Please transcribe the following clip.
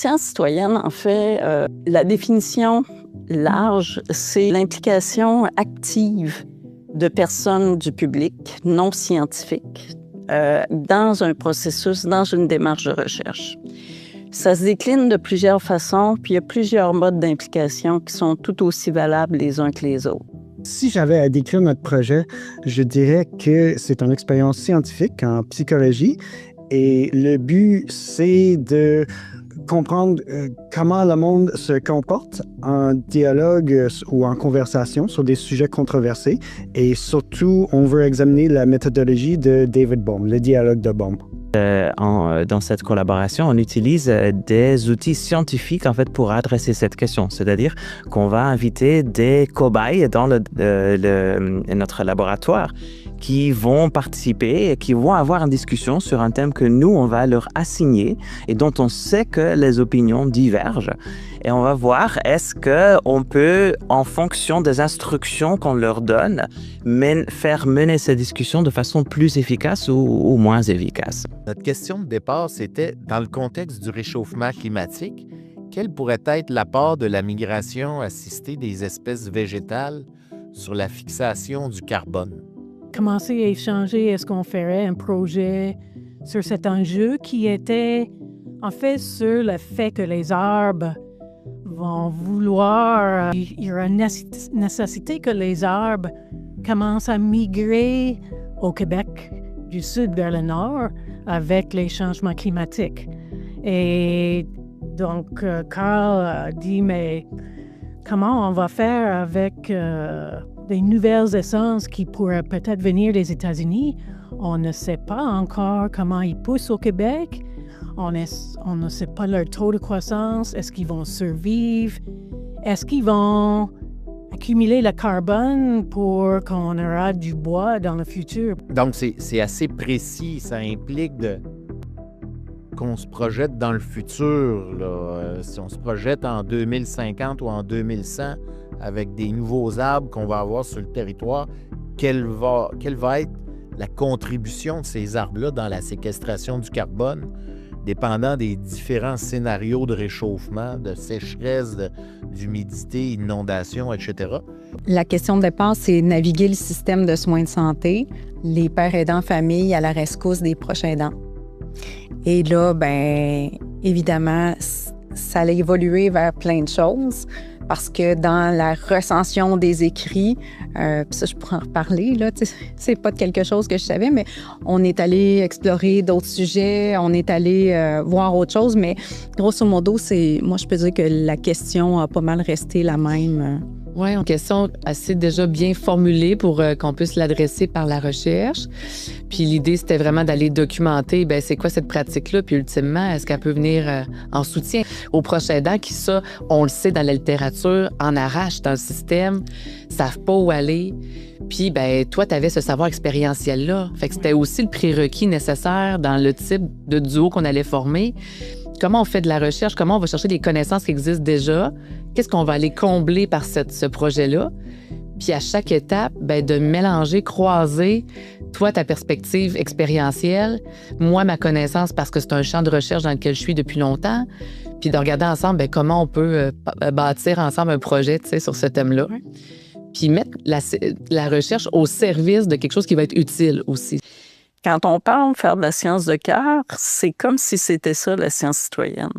Science citoyenne, en fait, la définition large, c'est l'implication active de personnes du public non scientifiques dans un processus, dans une démarche de recherche. Ça se décline de plusieurs façons, puis il y a plusieurs modes d'implication qui sont tout aussi valables les uns que les autres. Si j'avais à décrire notre projet, je dirais que c'est une expérience scientifique en psychologie et le but, c'est de comprendre comment le monde se comporte en dialogue ou en conversation sur des sujets controversés. Et surtout, on veut examiner la méthodologie de David Bohm, le dialogue de Bohm. Dans cette collaboration, on utilise des outils scientifiques en fait pour adresser cette question. C'est-à-dire qu'on va inviter des cobayes dans notre laboratoire qui vont participer et qui vont avoir une discussion sur un thème que nous, on va leur assigner et dont on sait que les opinions divergent. Et on va voir est-ce qu'on peut, en fonction des instructions qu'on leur donne, faire mener ces discussions de façon plus efficace ou moins efficace. Notre question de départ, c'était, dans le contexte du réchauffement climatique, quel pourrait être l'apport de la migration assistée des espèces végétales sur la fixation du carbone? Commencer à échanger, est-ce qu'on ferait un projet sur cet enjeu qui était en fait sur le fait que les arbres vont vouloir, il y aura une nécessité que les arbres commencent à migrer au Québec du sud vers le nord avec les changements climatiques. Et donc, Carl a dit, mais comment on va faire avec des nouvelles essences qui pourraient peut-être venir des États-Unis? On ne sait pas encore comment ils poussent au Québec. On ne sait pas leur taux de croissance. Est-ce qu'ils vont survivre? Est-ce qu'ils vont accumuler le carbone pour qu'on aura du bois dans le futur? Donc, c'est assez précis. Ça implique qu'on se projette dans le futur. Là. Si on se projette en 2050 ou en 2100 avec des nouveaux arbres qu'on va avoir sur le territoire, quelle va être la contribution de ces arbres-là dans la séquestration du carbone, dépendant des différents scénarios de réchauffement, de sécheresse, d'humidité, inondation, etc. La question de départ, c'est naviguer le système de soins de santé, les pères aidants famille à la rescousse des proches aidants. Et là, bien, évidemment, ça allait évoluer vers plein de choses parce que dans la recension des écrits, ça, je pourrais en reparler, là, c'est pas quelque chose que je savais, mais on est allé explorer d'autres sujets, on est allé voir autre chose, mais grosso modo, moi, je peux dire que la question a pas mal resté la même. Oui, une question assez déjà bien formulée pour qu'on puisse l'adresser par la recherche. Puis l'idée, c'était vraiment d'aller documenter, bien, c'est quoi cette pratique-là, puis ultimement, est-ce qu'elle peut venir en soutien aux proches aidants qui, ça, on le sait dans la littérature, en arrachent dans le système, savent pas où aller. Puis, ben, toi, tu avais ce savoir expérientiel-là. Fait que c'était aussi le prérequis nécessaire dans le type de duo qu'on allait former. Comment on fait de la recherche? Comment on va chercher des connaissances qui existent déjà? Qu'est-ce qu'on va aller combler par ce projet-là? Puis à chaque étape, bien, de mélanger, croiser, toi, ta perspective expérientielle, moi, ma connaissance, parce que c'est un champ de recherche dans lequel je suis depuis longtemps, puis de regarder ensemble bien, comment on peut bâtir ensemble un projet, tu sais, sur ce thème-là. Ouais. Puis mettre la recherche au service de quelque chose qui va être utile aussi. Quand on parle de faire de la science de cœur, c'est comme si c'était ça, la science citoyenne.